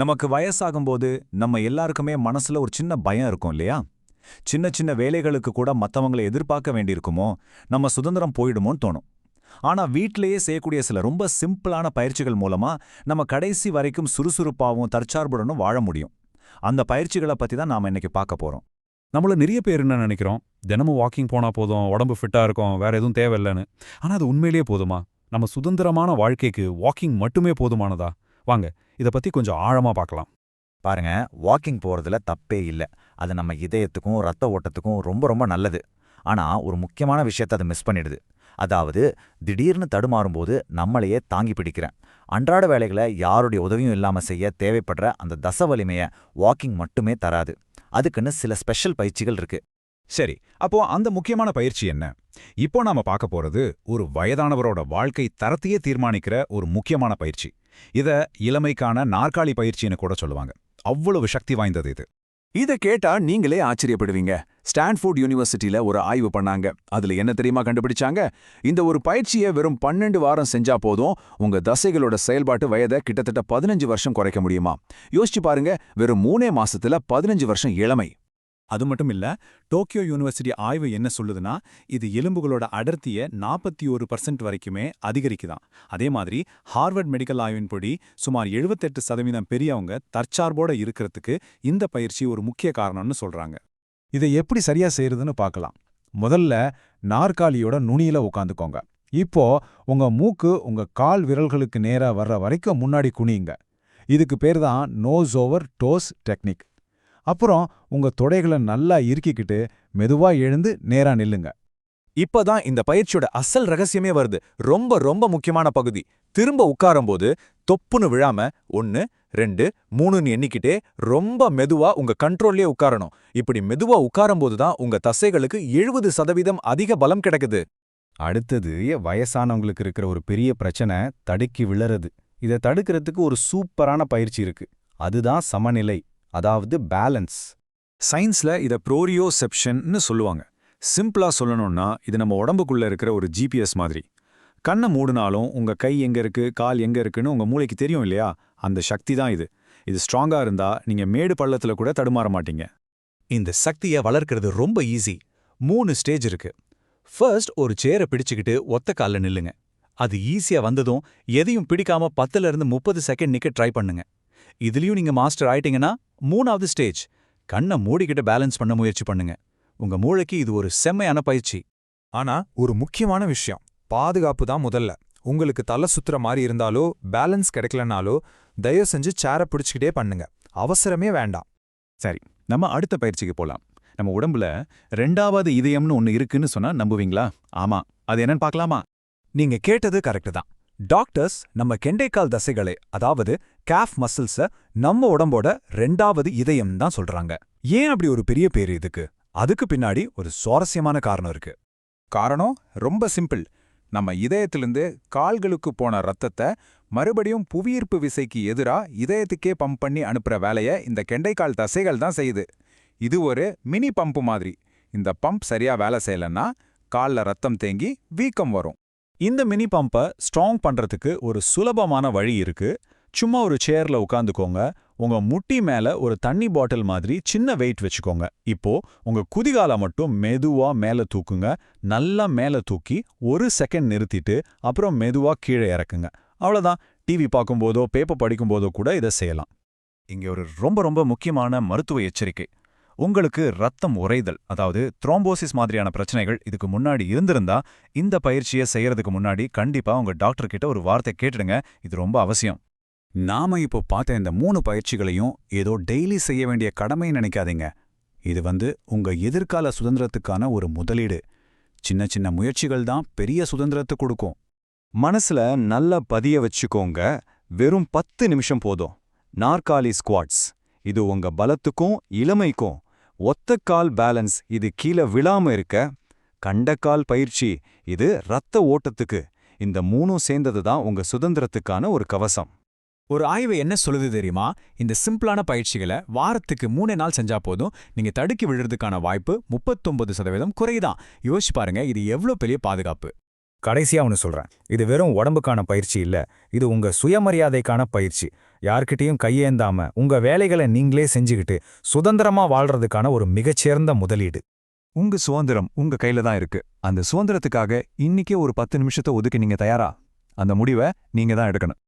நமக்கு வயசாகும்போது நம்ம எல்லாருக்குமே மனசுல ஒரு சின்ன பயம் இருக்கும் இல்லையா? சின்ன சின்ன வேலைகளுக்கு கூட மத்தவங்கள எதிர்பார்க்க வேண்டியிருக்குமோ, நம்ம சுதந்திரம் போயிடுமோன்னு தோணும். ஆனா வீட்லயே செய்யக்கூடிய சில ரொம்ப சிம்பிளான பயிற்சிகள் மூலமா நம்ம கடைசி வரைக்கும் சுறுசுறுப்பாவும் தற்சார்புடனும் வாழ முடியும். அந்த பயிற்சிகள பத்தி தான் நாம இன்னைக்கு பார்க்க போறோம். நம்மள நிறைய பேர் என்ன நினைக்கிறோம், தினமும் வாக்கிங் போனா போதும், உடம்பு ஃபிட்டா இருக்கும், வேற எதுவும் தேவையில்லன்னு. ஆனா அது உண்மையிலேயே போதுமா? நம்ம சுதந்திரமான வாழ்க்கைக்கு வாக்கிங் மட்டுமே போதுமானதா? வாங்க, இத பத்தி கொஞ்சம் ஆழமா பார்க்கலாம். பாருங்க, வாக்கிங் போறதுல தப்பே இல்ல. அது நம்ம இதயத்துக்கும் ரத்த ஓட்டத்துக்கும் ரொம்ப ரொம்ப நல்லது. ஆனா ஒரு முக்கியமான விஷயத்த அது மிஸ் பண்ணிடுது. அதாவது திடீர்னு தடுமாறும்போது நம்மளையே தாங்கி பிடிக்கிறேன். அன்றாட வேலைகளை யாருடைய உதவியும் இல்லாம செய்ய தேவைப்படுற அந்த தச வலிமைய வாக்கிங் மட்டுமே தராது. அதுக்குன்னு சில ஸ்பெஷல் பயிற்சிகள் இருக்கு. சரி, அப்போ அந்த முக்கியமான பயிற்சி என்ன? இப்போ நாம பார்க்க போறது ஒரு வயதானவரோட வாழ்க்கை தரத்தையே தீர்மானிக்கிற ஒரு முக்கியமான பயிற்சி. இத இளமைக்கான நாற்காலி பயிற்சின்னு கூட சொல்லுவாங்க. அவ்வளவு சக்தி வாய்ந்தது இது. இத கேட்டா நீங்களே ஆச்சரியப்படுவீங்க. ஸ்டான்ஃபோர்ட் யூனிவர்சிட்டியில ஒரு ஆய்வு பண்ணாங்க. அதுல என்ன தெரியுமா கண்டுபிடிச்சாங்க? இந்த ஒரு பயிற்சியை வெறும் 12 வாரம் செஞ்சா போதும், உங்க தசைகளோட செயல்பாட்டு வயதை கிட்டத்தட்ட 15 வருஷம் குறைக்க முடியுமா? யோசிச்சு பாருங்க, வெறும் 3 மாசத்துல 15 வருஷம் இளமை. அது மட்டும் இல்ல, டோக்கியோ யூனிவர்சிட்டி ஆய்வு என்ன சொல்லுதுன்னா, இது எலும்புகளோட அடர்த்திய 41% வரைக்குமே அதிகரிக்குதாம். அதே மாதிரி ஹார்வர்ட் மெடிக்கல் ஆய்வின்படி சுமார் 78% பெரியவங்க தற்சார்போட இருக்கிறதுக்கு இந்த பயிற்சி ஒரு முக்கிய காரணம்னு சொல்றாங்க. இதை எப்படி சரியா செய்யறதுன்னு பார்க்கலாம். முதல்ல நாற்காலியோட நுனியில உட்காந்துக்கோங்க. இப்போ உங்க மூக்கு உங்க கால் விரல்களுக்கு நேரா வர்ற வரைக்கும் முன்னாடி குனியுங்க. இதுக்கு பேர் தான் நோஸ் ஓவர் டோஸ் டெக்னிக். அப்புறம் உங்க தொடைகளை நல்லா இறுக்கிக்கிட்டு மெதுவா எழுந்து நேரா நில்லுங்க. இப்பதான் இந்த பயிற்சியோட அசல் ரகசியமே வருது. ரொம்ப ரொம்ப முக்கியமான பகுதி. திரும்ப உட்காரும்போது தொப்புன்னு விழாம 1, 2, 3ன்னு எண்ணிக்கிட்டே ரொம்ப மெதுவா உங்க கண்ட்ரோல்லே உட்காரணும். இப்படி மெதுவா உட்காரும்போது தான் உங்க தசைகளுக்கு 70% அதிக பலம் கிடைக்குது. அடுத்தது வயசானவங்களுக்கு இருக்கிற ஒரு பெரிய பிரச்சனை தடுக்கி விழறது. இதை தடுக்கிறதுக்கு ஒரு சூப்பரான பயிற்சி இருக்கு. அதுதான் சமநிலை, அதாவது பேலன்ஸ். சயின்ஸ்ல இத ப்ரோரியோசெப்ஷன்னு சொல்லுவாங்க. சிம்பிளா சொல்லணும்னா, இது நம்ம உடம்புக்குள்ள இருக்கிற ஒரு ஜிபிஎஸ் மாதிரி. கண்ணை மூடுனாலும் உங்க கை எங்க இருக்கு, கால் எங்க இருக்குன்னு உங்க மூளைக்கு தெரியும் இல்லையா? அந்த சக்தி தான் இது. இது ஸ்ட்ராங்கா இருந்தா நீங்க மேடு பள்ளத்துல கூட தடுமாற மாட்டீங்க. இந்த சக்தியை வளர்க்கறது ரொம்ப ஈஸி. 3 ஸ்டேஜ் இருக்கு. ஃபர்ஸ்ட், ஒரு சேரை பிடிச்சுக்கிட்டு ஒத்த கால்ல நில்லுங்க. அது ஈஸியா வந்ததும் எதையும் பிடிக்காம 10ல இருந்து 30 செகண்ட் நிக்க ட்ரை பண்ணுங்க. இதுலயும் நீங்க மாஸ்டர் ஆயிட்டீங்கன்னா 3வது ஸ்டேஜ், கண்ணை மூடிக்கிட்டு பேலன்ஸ் பண்ண முயற்சி பண்ணுங்க. உங்க மூளைக்கு இது ஒரு செம்மையான பயிற்சி. ஆனா ஒரு முக்கியமான விஷயம், பாதுகாப்பு தான் முதல்ல. உங்களுக்கு தலை சுத்துற மாதிரி இருந்தாலோ பேலன்ஸ் கிடைக்கலனாலோ தயவு செஞ்சு சேரை பிடிச்சிக்கிட்டே பண்ணுங்க. அவசரமே வேண்டாம். சரி, நம்ம அடுத்த பயிற்சிக்கு போலாம். நம்ம உடம்புல 2வது இதயம்னு ஒன்னு இருக்குன்னு சொன்னா நம்புவீங்களா? ஆமா, அது என்னன்னு பார்க்கலாமா? நீங்க கேட்டது கரெக்ட் தான். டாக்டர்ஸ் நம்ம கெண்டைக்கால் தசைகளை, அதாவது காஃப் மசில்ஸ நம்ம உடம்போட 2வது இதயம் தான் சொல்றாங்க. ஏன் அப்படி ஒரு பெரிய பேரு இதுக்கு? அதுக்கு பின்னாடி ஒரு சுவாரஸ்யமான காரணம் இருக்கு. காரணம் ரொம்ப சிம்பிள். நம்ம இதயத்திலிருந்து கால்களுக்கு போன ரத்தத்தை மறுபடியும் புவியீர்ப்பு விசைக்கு எதிரா இதயத்துக்கே பம்ப் பண்ணி அனுப்புற வேலையை இந்த கெண்டைக்கால் தசைகள் தான் செய்யுது. இது ஒரு மினி பம்ப் மாதிரி. இந்த பம்ப் சரியா வேலை செய்யலன்னா கால்ல ரத்தம் தேங்கி வீக்கம் வரும். இந்த மினி பம்பை ஸ்ட்ராங் பண்றதுக்கு ஒரு சுலபமான வழி இருக்கு. சும்மா ஒரு சேர்ல உட்காந்துக்கோங்க. உங்க முட்டி மேல ஒரு தண்ணி பாட்டில் மாதிரி சின்ன வெயிட் வச்சுக்கோங்க. இப்போ உங்க குதிகால மட்டும் மெதுவா மேல தூக்குங்க. நல்லா மேல தூக்கி 1 செகண்ட் நிறுத்திட்டு அப்புறம் மெதுவா கீழே இறக்குங்க. அவ்வளவுதான். டிவி பார்க்கும்போதோ பேப்பர் படிக்கும்போதோ கூட இதை செய்யலாம். இங்க ஒரு ரொம்ப ரொம்ப முக்கியமான மருத்துவ எச்சரிக்கை. உங்களுக்கு ரத்தம் உறைதல், அதாவது த்ரோம்போசிஸ் மாதிரியான பிரச்சனைகள் இதுக்கு முன்னாடி இருந்திருந்தா இந்த பயிற்சியை செய்யறதுக்கு முன்னாடி கண்டிப்பா உங்க டாக்டர் கிட்ட ஒரு வார்த்தை கேட்டுடுங்க. இது ரொம்ப அவசியம். நாம இப்போ பார்த்த இந்த 3 பயிற்சிகளையும் ஏதோ டெய்லி செய்ய வேண்டிய கடமை நினைக்காதீங்க. இது உங்க எதிர்கால சுதந்திரத்துக்கான ஒரு முதலீடு. சின்ன சின்ன முயற்சிகள் தான் பெரிய சுதந்திரத்தை கொடுக்கும். மனசுல நல்லா பதிய வச்சுக்கோங்க. வெறும் 10 நிமிஷம் போதும். நாற்காலி ஸ்குவாட்ஸ், இது உங்க பலத்துக்கும் இளமைக்கும். ஒத்தக்கால் பேலன்ஸ், இது கீழே விழாம இருக்க. கண்டக்கால் பயிற்சி, இது ரத்த ஓட்டத்துக்கு. இந்த 3ம் சேர்ந்தது தான் உங்க சுதந்திரத்துக்கான ஒரு கவசம். ஒரு ஆய்வு என்ன சொல்லுது தெரியுமா? இந்த சிம்பிளான பயிற்சிகளை வாரத்துக்கு 3 நாள் செஞ்சா போதும், நீங்க தடுக்கி விழுறதுக்கான வாய்ப்பு 39% குறையுதான். யோசிச்சு பாருங்க, இது எவ்வளோ பெரிய பாதுகாப்பு. கடைசியா ஒன்று சொல்றேன். இது வெறும் உடம்புக்கான பயிற்சி இல்ல, இது உங்க சுயமரியாதைக்கான பயிற்சி. யார்கிட்டயும் கையேந்தாம உங்க வேலைகளை நீங்களே செஞ்சுக்கிட்டு சுதந்திரமா வாழ்றதுக்கான ஒரு மிகச்சிறந்த முதலீடு. உங்க சுதந்திரம் உங்க கையில தான் இருக்கு. அந்த சுதந்திரத்துக்காக இன்னிக்கே ஒரு 10 நிமிஷத்தை ஒதுக்கி நீங்க தயாரா? அந்த முடிவை நீங்க தான் எடுக்கணும்.